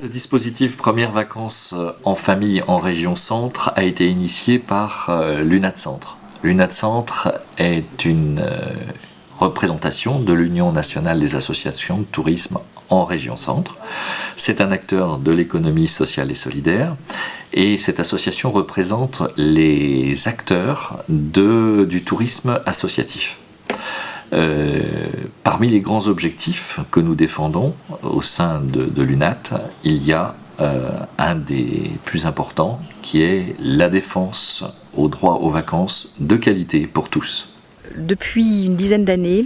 Le dispositif Premières vacances en famille en région centre a été initié par l'UNAT Centre. L'UNAT Centre est une représentation de l'Union nationale des associations de tourisme en région centre. C'est un acteur de l'économie sociale et solidaire et cette association représente les acteurs du tourisme associatif. Parmi les grands objectifs que nous défendons au sein de l'UNAT, il y a un des plus importants qui est la défense au droit aux vacances de qualité pour tous. Depuis une dizaine d'années,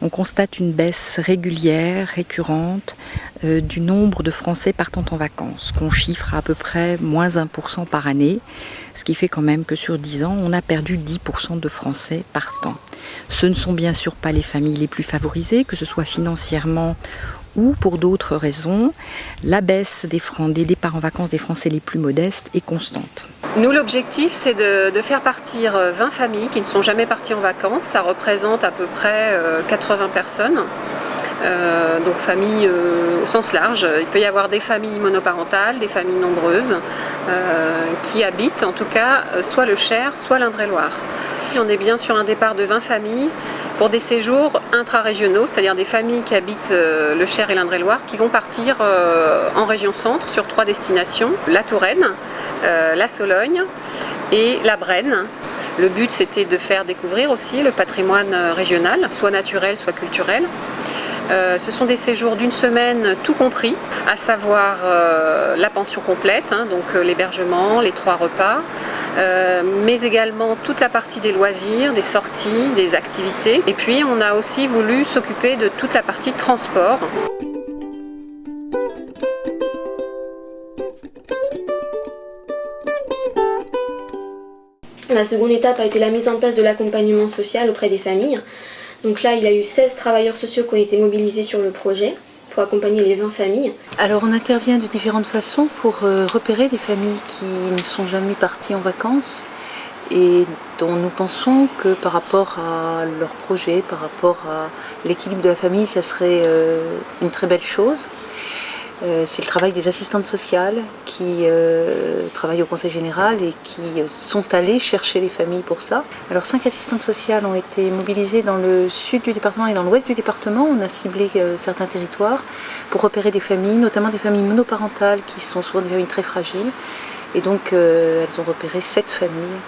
on constate une baisse régulière, récurrente du nombre de Français partant en vacances, qu'on chiffre à peu près moins 1% par année, ce qui fait quand même que sur 10 ans, on a perdu 10% de Français partant. Ce ne sont bien sûr pas les familles les plus favorisées, que ce soit financièrement ou pour d'autres raisons. La baisse des départs en vacances des Français les plus modestes est constante. Nous, l'objectif, c'est de faire partir 20 familles qui ne sont jamais parties en vacances. Ça représente à peu près 80 personnes. Donc familles au sens large. Il peut y avoir des familles monoparentales, des familles nombreuses qui habitent en tout cas soit le Cher, soit l'Indre-et-Loire. On est bien sur un départ de 20 familles pour des séjours intra-régionaux, c'est-à-dire des familles qui habitent le Cher et l'Indre-et-Loire qui vont partir en région centre sur 3 destinations, la Touraine, la Sologne et la Brenne. Le but, c'était de faire découvrir aussi le patrimoine régional, soit naturel, soit culturel. Ce sont des séjours d'une semaine tout compris, à savoir la pension complète, donc l'hébergement, les 3 repas, mais également toute la partie des loisirs, des sorties, des activités. Et puis on a aussi voulu s'occuper de toute la partie transport. La seconde étape a été la mise en place de l'accompagnement social auprès des familles. Donc là, il y a eu 16 travailleurs sociaux qui ont été mobilisés sur le projet pour accompagner les 20 familles. Alors on intervient de différentes façons pour repérer des familles qui ne sont jamais parties en vacances et dont nous pensons que par rapport à leur projet, par rapport à l'équilibre de la famille, ça serait une très belle chose. C'est le travail des assistantes sociales qui travaillent au Conseil général et qui sont allées chercher les familles pour ça. Alors 5 assistantes sociales ont été mobilisées dans le sud du département et dans l'ouest du département. On a ciblé certains territoires pour repérer des familles, notamment des familles monoparentales qui sont souvent des familles très fragiles. Et donc elles ont repéré 7 familles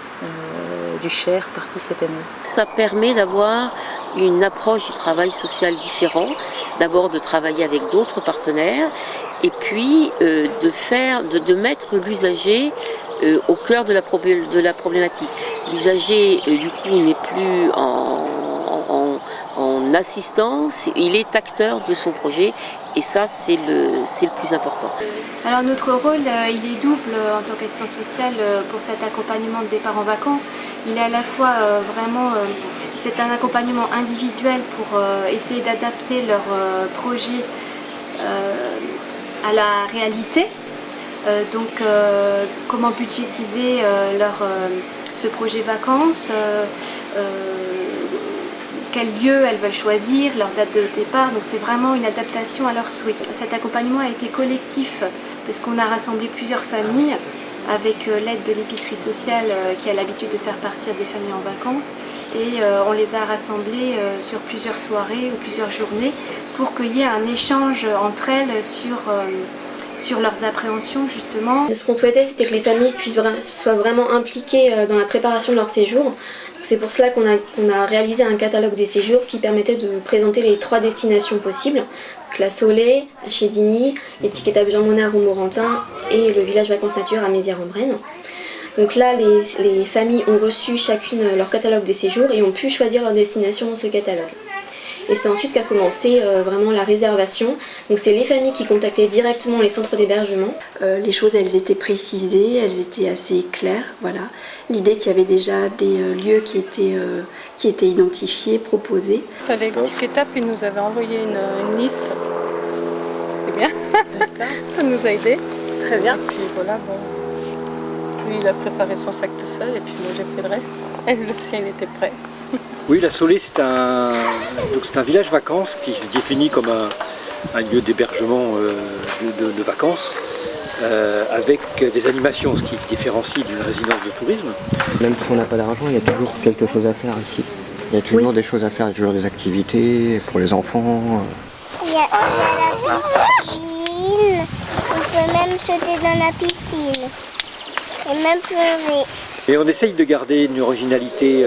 du Cher parties cette année. Ça permet d'avoir une approche du travail social différent, d'abord de travailler avec d'autres partenaires et puis de mettre l'usager au cœur de la problématique. L'usager du coup n'est plus en assistance, il est acteur de son projet et ça c'est le plus important. Alors notre rôle il est double en tant qu'assistante sociale pour cet accompagnement de départ en vacances. Il est à la fois c'est un accompagnement individuel pour essayer d'adapter leur projet à la réalité. Donc comment budgétiser ce projet vacances, quel lieu elles veulent choisir, leur date de départ, donc c'est vraiment une adaptation à leurs souhaits. Cet accompagnement a été collectif parce qu'on a rassemblé plusieurs familles avec l'aide de l'épicerie sociale qui a l'habitude de faire partir des familles en vacances et on les a rassemblées sur plusieurs soirées ou plusieurs journées pour qu'il y ait un échange entre elles sur leurs appréhensions justement. Ce qu'on souhaitait, c'était que les familles soient vraiment impliquées dans la préparation de leur séjour. C'est pour cela qu'on a réalisé un catalogue des séjours qui permettait de présenter les 3 destinations possibles. Donc la Solé, à Chédigny, l'étiquetable Jean Monard ou Morantin et le village vacances nature à Mézières-en-Brenne. Donc là, les familles ont reçu chacune leur catalogue des séjours et ont pu choisir leur destination dans ce catalogue. Et c'est ensuite qu'a commencé vraiment la réservation. Donc c'est les familles qui contactaient directement les centres d'hébergement. Les choses, elles étaient précisées, elles étaient assez claires. Voilà. L'idée qu'il y avait déjà des lieux qui étaient identifiés, proposés. À l'étiquetable, il nous avait envoyé une liste. C'est bien. Ça nous a aidés. Très bien. Et puis voilà, bon. Lui, il a préparé son sac tout seul et puis moi j'ai fait le reste. Et le sien, il était prêt. Oui, la Solé, c'est un village vacances qui se définit comme un lieu d'hébergement de vacances avec des animations, ce qui différencie d'une résidence de tourisme. Même si on n'a pas d'argent, il y a toujours quelque chose à faire ici. Il y a toujours des choses à faire, il y a toujours des activités pour les enfants. On a la piscine, on peut même sauter dans la piscine et même pleurer. Et on essaye de garder une originalité,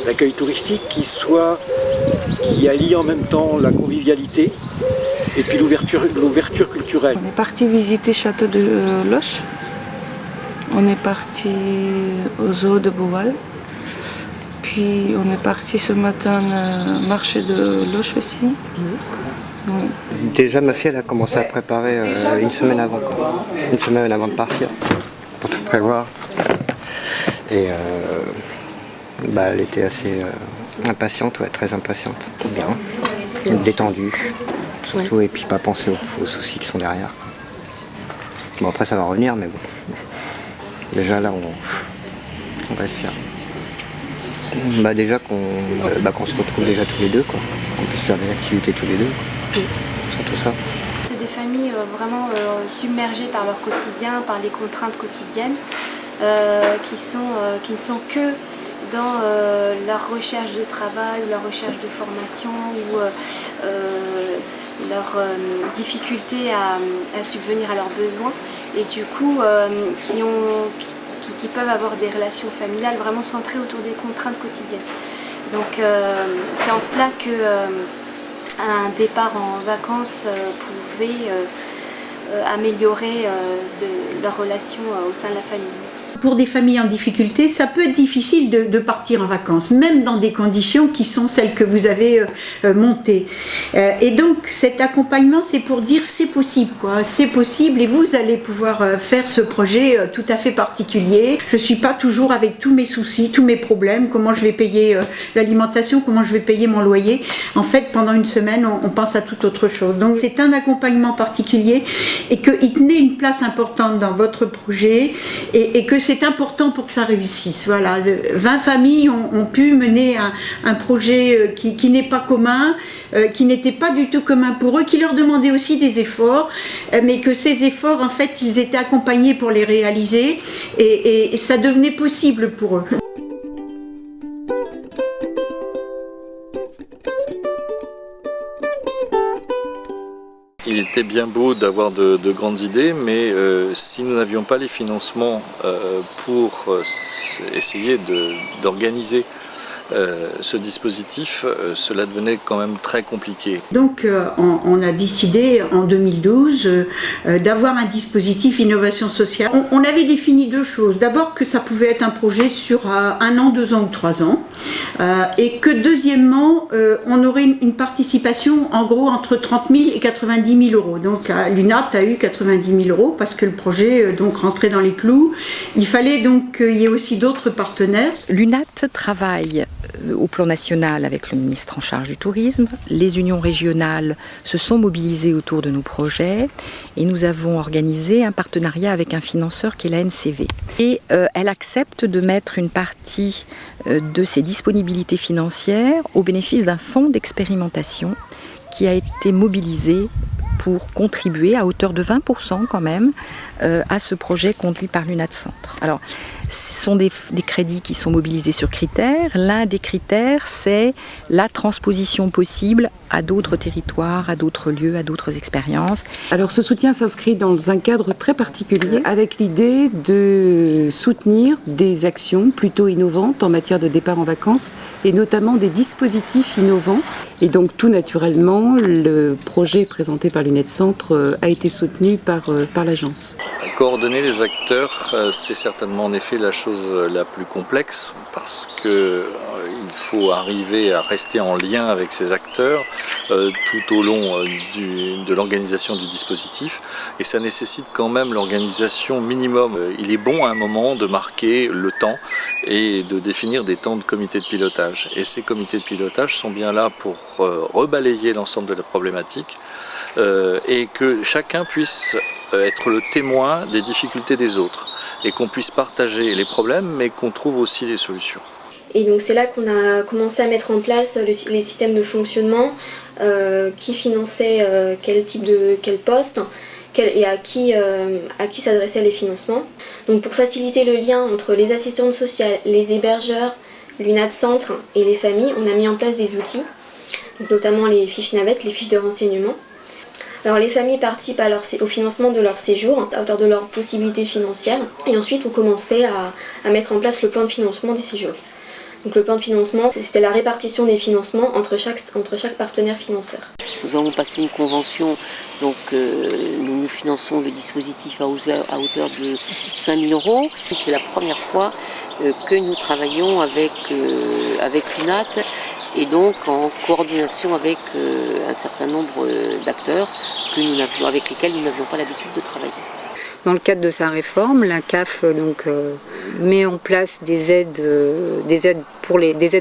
l'accueil touristique qui allie en même temps la convivialité et puis l'ouverture culturelle. On est parti visiter Château de Loches, on est parti au zoo de Beauval, puis on est parti ce matin au marché de Loches aussi. Déjà ma fille elle a commencé à préparer une semaine avant, une semaine avant de partir, pour tout prévoir. Et elle était assez impatiente, très impatiente, bien, détendue, surtout, et puis pas penser aux soucis qui sont derrière. Bon après ça va revenir, mais bon, déjà là on respire. Déjà qu'on se retrouve déjà tous les deux, quoi. Qu'on puisse faire des activités tous les deux, quoi. Surtout ça. C'est des familles vraiment submergées par leur quotidien, par les contraintes quotidiennes, qui ne sont que dans leur recherche de travail, leur recherche de formation ou leur difficulté à subvenir à leurs besoins, et du coup qui peuvent avoir des relations familiales vraiment centrées autour des contraintes quotidiennes. Donc c'est en cela qu'un départ en vacances pouvait améliorer leur relation au sein de la famille. Pour des familles en difficulté, ça peut être difficile de partir en vacances, même dans des conditions qui sont celles que vous avez montées. Et donc cet accompagnement, c'est pour dire c'est possible, quoi. C'est possible et vous allez pouvoir faire ce projet tout à fait particulier. Je ne suis pas toujours avec tous mes soucis, tous mes problèmes, comment je vais payer l'alimentation, comment je vais payer mon loyer. En fait, pendant une semaine, on pense à toute autre chose. Donc c'est un accompagnement particulier et qu'il tenait une place importante dans votre projet et que c'est important pour que ça réussisse. Voilà, 20 familles ont pu mener un projet qui n'est pas commun, qui n'était pas du tout commun pour eux, qui leur demandait aussi des efforts, mais que ces efforts, en fait, ils étaient accompagnés pour les réaliser et ça devenait possible pour eux. Il était bien beau d'avoir de grandes idées, mais si nous n'avions pas les financements pour essayer d'organiser ce dispositif, cela devenait quand même très compliqué. Donc on a décidé en 2012 d'avoir un dispositif innovation sociale. On avait défini deux choses. D'abord que ça pouvait être un projet sur 1 an, 2 ans ou 3 ans. Et que deuxièmement, on aurait une participation en gros entre 30 000 et 90 000 euros. Donc l'UNAT a eu 90 000 euros parce que le projet donc rentrait dans les clous. Il fallait donc qu'il y ait aussi d'autres partenaires. L'UNAT travaille au plan national avec le ministre en charge du tourisme. Les unions régionales se sont mobilisées autour de nos projets et nous avons organisé un partenariat avec un financeur qui est la NCV. Et elle accepte de mettre une partie de ses disponibilités financières au bénéfice d'un fonds d'expérimentation qui a été mobilisé pour contribuer à hauteur de 20% quand même à ce projet conduit par l'UNAT Centre. Alors, ce sont des crédits qui sont mobilisés sur critères. L'un des critères, c'est la transposition possible à d'autres territoires, à d'autres lieux, à d'autres expériences. Alors ce soutien s'inscrit dans un cadre très particulier avec l'idée de soutenir des actions plutôt innovantes en matière de départ en vacances et notamment des dispositifs innovants. Et donc tout naturellement, le projet présenté par l'UNAT Centre a été soutenu par l'agence. Coordonner les acteurs, c'est certainement en effet la chose la plus complexe parce qu'il faut arriver à rester en lien avec ces acteurs tout au long de l'organisation du dispositif et ça nécessite quand même l'organisation minimum. Il est bon à un moment de marquer le temps et de définir des temps de comité de pilotage. Et ces comités de pilotage sont bien là pour rebalayer l'ensemble de la problématique et que chacun puisse être le témoin des difficultés des autres et qu'on puisse partager les problèmes mais qu'on trouve aussi des solutions. Et donc c'est là qu'on a commencé à mettre en place les systèmes de fonctionnement, qui finançait quel poste et à qui s'adressaient les financements. Donc pour faciliter le lien entre les assistantes sociales, les hébergeurs, l'UNAT Centre et les familles, on a mis en place des outils, donc notamment les fiches navettes, les fiches de renseignement. Alors les familles participent au financement de leur séjour à hauteur de leurs possibilités financières, et ensuite on commençait à mettre en place le plan de financement des séjours. Donc le plan de financement, c'était la répartition des financements entre chaque partenaire financeur. Nous avons passé une convention, donc nous finançons le dispositif à hauteur de 5 000 €. C'est la première fois que nous travaillons avec l'UNAT, et donc en coordination avec un certain nombre d'acteurs avec lesquels nous n'avions pas l'habitude de travailler. Dans le cadre de sa réforme, la CAF met en place des aides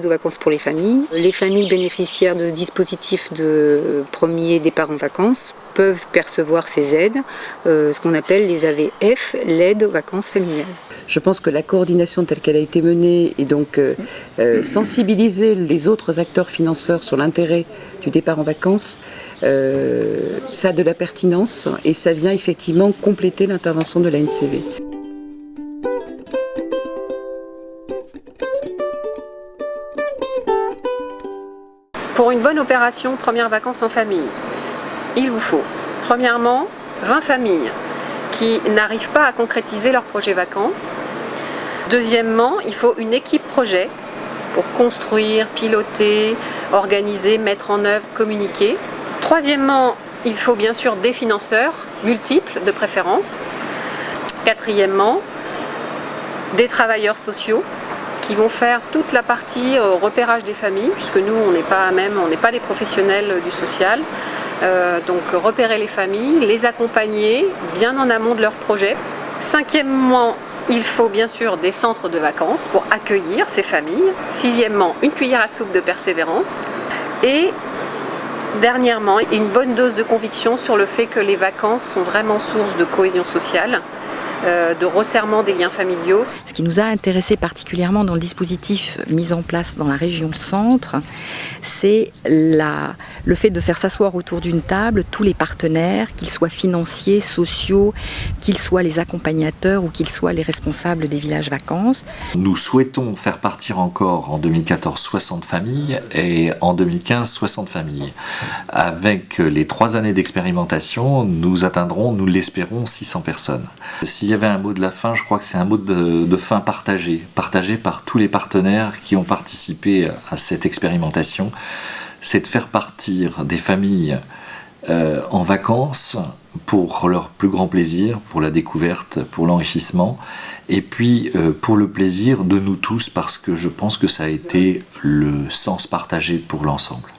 aux vacances pour les familles. Les familles bénéficiaires de ce dispositif de premier départ en vacances peuvent percevoir ces aides, ce qu'on appelle les AVF, l'aide aux vacances familiales. Je pense que la coordination telle qu'elle a été menée et donc sensibiliser les autres acteurs financeurs sur l'intérêt du départ en vacances, ça a de la pertinence et ça vient effectivement compléter l'intervention de l'ANCV. Pour une bonne opération première vacances en famille, il vous faut premièrement 20 familles qui n'arrivent pas à concrétiser leur projet vacances. Deuxièmement, il faut une équipe projet pour construire, piloter, organiser, mettre en œuvre, communiquer. Troisièmement, il faut bien sûr des financeurs, multiples de préférence. Quatrièmement, des travailleurs sociaux qui vont faire toute la partie repérage des familles, puisque nous, on n'est pas des professionnels du social. Donc repérer les familles, les accompagner bien en amont de leur projet. Cinquièmement, il faut bien sûr des centres de vacances pour accueillir ces familles. Sixièmement, une cuillère à soupe de persévérance. Et dernièrement, une bonne dose de conviction sur le fait que les vacances sont vraiment source de cohésion sociale, de resserrement des liens familiaux. Ce qui nous a intéressé particulièrement dans le dispositif mis en place dans la région Centre, c'est le fait de faire s'asseoir autour d'une table tous les partenaires, qu'ils soient financiers, sociaux, qu'ils soient les accompagnateurs ou qu'ils soient les responsables des villages vacances. Nous souhaitons faire partir encore en 2014 60 familles et en 2015 60 familles. Avec les 3 années d'expérimentation, nous atteindrons, nous l'espérons, 600 personnes. S'il y avait un mot de la fin, je crois que c'est un mot de fin partagé par tous les partenaires qui ont participé à cette expérimentation. C'est de faire partir des familles en vacances pour leur plus grand plaisir, pour la découverte, pour l'enrichissement, et puis pour le plaisir de nous tous, parce que je pense que ça a été le sens partagé pour l'ensemble.